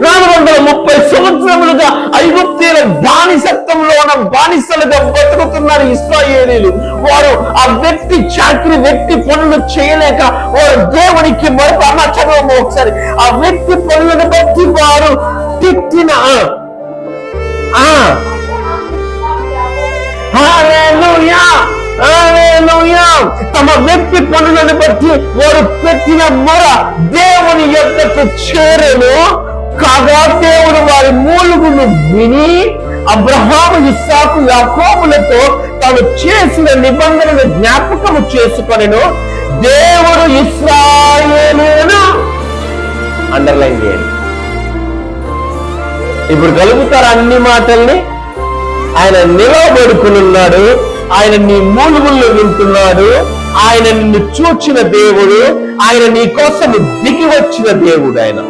430 సంవత్సరములుగా ఐగుప్తీయుల బానిసత్వంలో ఉన్న బానిసలుగా బతుకుతున్నారు ఇశ్రాయేలీయులు. వారు ఆ వ్యక్తి పనులు చేయలేక వారు దేవునికి అన్న చదవము ఒకసారి. ఆ వ్యక్తి పనులను బట్టి వారు తిట్టిన తమ వ్యక్తి పనులను బట్టి వారు పెట్టిన మొర దేవుని యొద్దకు చేరెను. కాగా దేవుడు వారి మూలుగును విని అబ్రహాము, ఇస్సాకు, యాకోబులతో తాను చేసిన నిబంధనను జ్ఞాపకము చేసుకొనెను. దేవుడు ఇశ్రాయేలును అండర్లైన్ చేయండి. ఇప్పుడు కలుగుతారు అన్ని మాటల్ని. ఆయన నిలబడుకునున్నాడు, ఆయన నీ మూలుగుల్లో వింటున్నాడు, ఆయన నిన్ను చూచిన దేవుడు, ఆయన నీ కోసం దిగి వచ్చిన దేవుడు. ఆయన